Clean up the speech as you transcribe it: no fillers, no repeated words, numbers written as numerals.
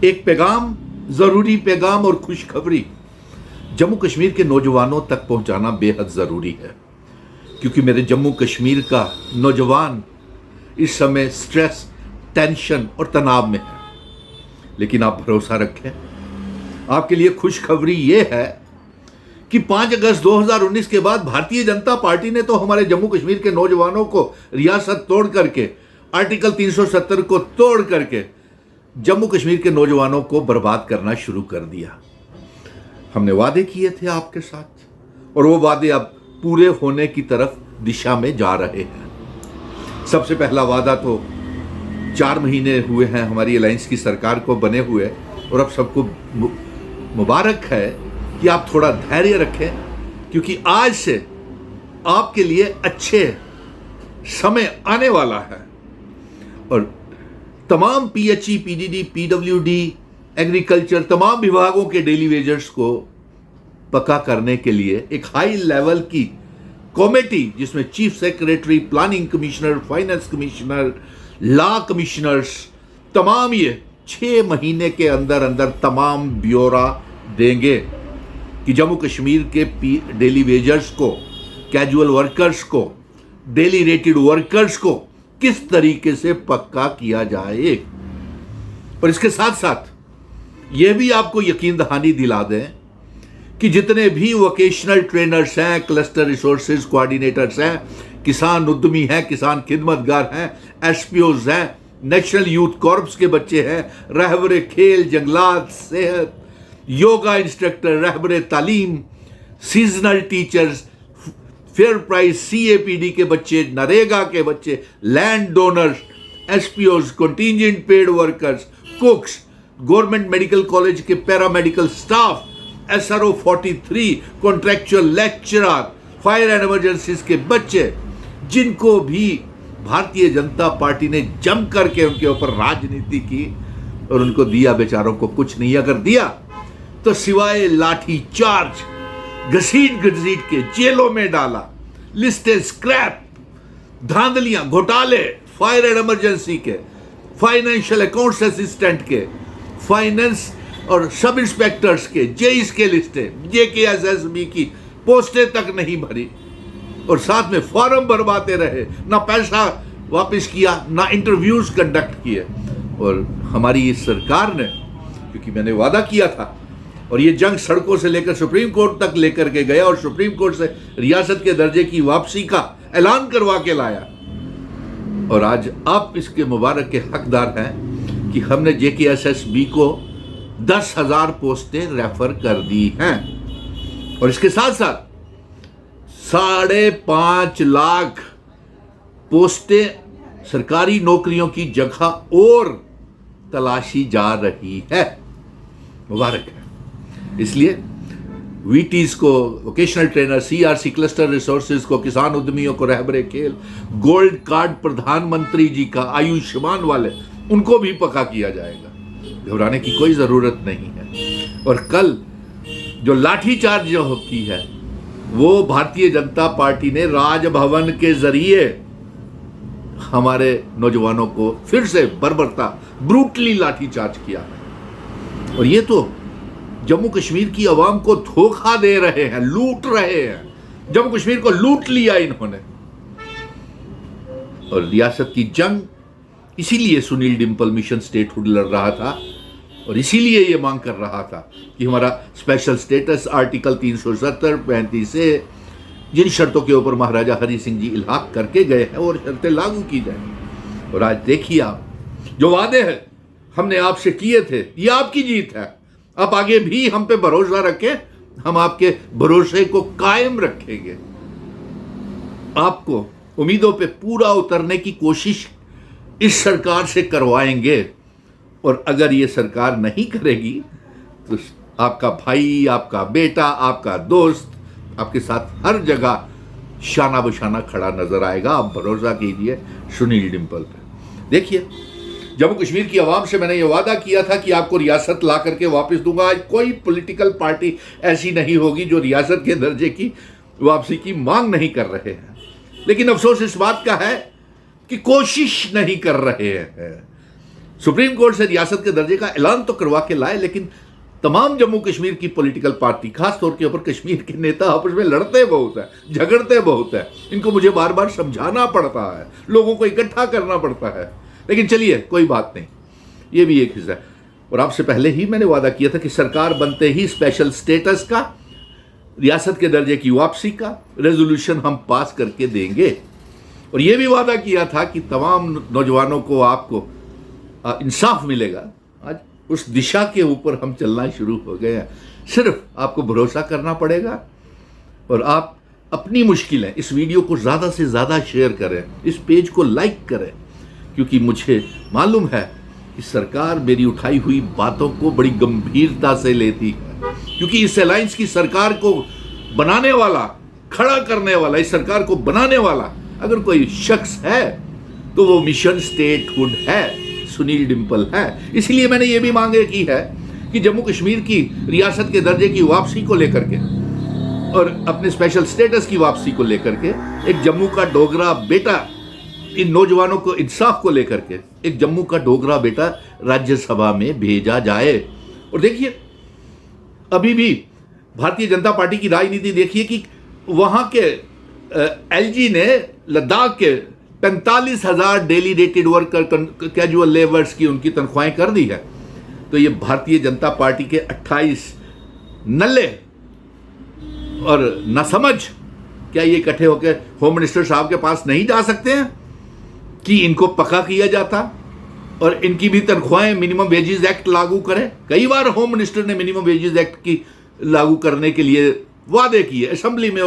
एक पैगाम, ज़रूरी पैगाम और खुशखबरी जम्मू कश्मीर के नौजवानों तक पहुंचाना बेहद ज़रूरी है, क्योंकि मेरे जम्मू कश्मीर का नौजवान इस समय स्ट्रेस, टेंशन और तनाव में है। लेकिन आप भरोसा रखें, आपके लिए खुशखबरी ये है कि 5 अगस्त 2019 के बाद भारतीय जनता पार्टी ने तो हमारे जम्मू कश्मीर के नौजवानों को रियासत तोड़ करके, आर्टिकल 370 को तोड़ करके जम्मू कश्मीर के नौजवानों को बर्बाद करना शुरू कर दिया। हमने वादे किए थे आपके साथ और वो वादे अब पूरे होने की तरफ दिशा में जा रहे हैं। सबसे पहला वादा तो 4 महीने हुए हैं हमारी अलायंस की सरकार को बने हुए, और अब सबको मुबारक है कि आप थोड़ा धैर्य रखें, क्योंकि आज से आपके लिए अच्छे समय आने वाला है। और तमाम पीएचई, पीडीडी, पीडब्ल्यूडी, एग्रीकल्चर, तमाम विभागों के डेली वेजर्स को पक्का करने के लिए एक हाई लेवल की कमेटी, जिसमें chief secretary, planning commissioner, finance commissioner, law commissioners, तमाम ये 6 महीने के अंदर अंदर तमाम ब्यौरा देंगे कि जम्मू कश्मीर के डेली वेजर्स को, कैजुअल वर्कर्स को, डेली रेटेड वर्कर्स को किस तरीके से पक्का किया जाए। और इसके साथ साथ यह भी आपको यकीन दहानी दिला दें कि जितने भी वोकेशनल ट्रेनर्स हैं, क्लस्टर रिसोर्सेज कोऑर्डिनेटर्स हैं, किसान उद्यमी हैं, किसान खिदमतगार हैं, एसपीओज हैं, नेशनल यूथ कॉर्प्स के बच्चे हैं, रहबरे खेल, जंगलात, सेहत, योगा इंस्ट्रक्टर, रहबरे तालीम, seasonal teachers, fair price CAPD के बच्चे, नरेगा के बच्चे, land donors, SPOs, contingent paid workers, cooks, government medical college के paramedical staff, SRO 43, contractual lecturer, fire and emergencies के बच्चे, जिनको भी भारतीय जनता पार्टी ने जम करके उनके ऊपर राजनीति की और उनको दिया बेचारों को कुछ नहीं। अगर दिया तो सिवाय लाठी चार्ज, घसीट घसीट के जेलों में डाला, लिस्टें स्क्रैप, धांधलियां, घोटाले, फायर एंड इमरजेंसी के, फाइनेंशियल अकाउंट्स असिस्टेंट के, फाइनेंस और सब इंस्पेक्टर्स के, जेईस के लिस्टें, जेकेएसएसबी की पोस्टें तक नहीं भरी, और साथ में फॉर्म भरवाते रहे, ना पैसा वापस किया, ना इंटरव्यूज कंडक्ट किए। और हमारी इस सरकार ने, क्योंकि मैंने वादा किया था और ये जंग सड़कों से लेकर सुप्रीम कोर्ट तक लेकर के गया और सुप्रीम कोर्ट से रियासत के दर्जे की वापसी का ऐलान करवा के लाया, और आज आप इसके मुबारक के हकदार हैं कि हमने जेकेएसएसबी को 10,000 पोस्टें रेफर कर दी हैं। और इसके साथ साथ 5.5 लाख पोस्टें सरकारी नौकरियों की जगह और तलाशी जा रही है। मुबारक है। इसलिए वीटीज को, vocational trainer, CRC, cluster resources को, किसान उद्यमियों को, रहबरे खेल, गोल्ड कार्ड प्रधानमंत्री जी का, आयुष्मान वाले, उनको भी पक्का किया जाएगा। घबराने की कोई ज़रूरत नहीं है। और कल जो लाठीचार्ज जो की है वो भारतीय जनता पार्टी ने राजभवन के जरिए हमारे नौजवानों को फिर से बर्बरता, ब्रूटली लाठीचार्ज किया है। और ये तो जम्मू कश्मीर की आवाम को धोखा दे रहे हैं, लूट रहे हैं। जम्मू कश्मीर को लूट लिया इन्होंने। और रियासत की जंग, इसीलिए सुनील डिम्पल मिशन स्टेटहुड लड़ रहा था और इसीलिए ये मांग कर रहा था कि हमारा स्पेशल स्टेटस आर्टिकल 370, 35 से जिन शर्तों के ऊपर महाराजा हरि सिंह जी इल्हाक करके गए हैं और शर्तें लागू की जाए। और आज देखिए, आप जो वादे हैं हमने आपसे किए थे, ये आपकी जीत है। आप आगे भी हम पे भरोसा रखें, हम आपके भरोसे को कायम रखेंगे। आपको उम्मीदों पे पूरा उतरने की कोशिश इस सरकार से करवाएंगे। और अगर ये सरकार नहीं करेगी तो आपका भाई, आपका बेटा, आपका दोस्त आपके साथ हर जगह शाना बशाना खड़ा नजर आएगा। आप भरोसा कीजिए सुनील डिम्पल पे। देखिए, जम्मू कश्मीर की आवाम से मैंने ये वादा किया था कि आपको रियासत ला करके वापस दूंगा। आज कोई पॉलिटिकल पार्टी ऐसी नहीं होगी जो रियासत के दर्जे की वापसी की मांग नहीं कर रहे हैं। लेकिन अफसोस इस बात का है कि कोशिश नहीं कर रहे हैं। सुप्रीम कोर्ट से रियासत के दर्जे का ऐलान तो करवा के लाए, लेकिन तमाम जम्मू कश्मीर की पॉलिटिकल पार्टी, खास तौर के ऊपर कश्मीर के नेता आपस में लड़ते बहुत है, झगड़ते बहुत है। इनको मुझे बार बार समझाना पड़ता है, लोगों को इकट्ठा करना पड़ता है, लेकिन चलिए कोई बात नहीं, ये भी एक हिस्सा है। और आपसे पहले ही मैंने वादा किया था कि सरकार बनते ही स्पेशल स्टेटस का, रियासत के दर्जे की वापसी का रेजोल्यूशन हम पास करके देंगे। और ये भी वादा किया था कि तमाम नौजवानों को, आपको इंसाफ मिलेगा। आज उस दिशा के ऊपर हम चलना शुरू हो गए हैं। सिर्फ आपको भरोसा करना पड़ेगा और आप अपनी मुश्किलें, इस वीडियो को ज़्यादा से ज़्यादा शेयर करें, इस पेज को लाइक करें, क्योंकि मुझे मालूम है कि सरकार मेरी उठाई हुई बातों को बड़ी गंभीरता से लेती है। क्योंकि इस अलायंस की सरकार को बनाने वाला, खड़ा करने वाला, इस सरकार को बनाने वाला अगर कोई शख्स है तो वो मिशन स्टेटहुड है, सुनील डिम्पल है। इसलिए मैंने ये भी मांगे की है कि जम्मू कश्मीर की रियासत के दर्जे की वापसी को लेकर के और अपने स्पेशल स्टेटस की वापसी को लेकर के एक जम्मू का डोगरा बेटा, इन नौजवानों को इंसाफ को लेकर के एक जम्मू का डोगरा बेटा राज्यसभा में भेजा जाए। और देखिए, अभी भी भारतीय जनता पार्टी की राजनीति देखिए कि वहां के एलजी ने लद्दाख के 45,000 daily rated worker, casual labours की उनकी तनख्वाहें कर दी है। तो ये भारतीय जनता पार्टी के 28 नल्ले और न समझ, क्या ये इकट्ठे होकर होम मिनिस्टर साहब के पास नहीं जा सकते हैं कि इनको पक्का किया जाता और इनकी भी तनख्वाहें मिनिमम वेजेस एक्ट लागू करें? कई बार होम मिनिस्टर ने मिनिमम वेजेस एक्ट की लागू करने के लिए वादे किए असेंबली में और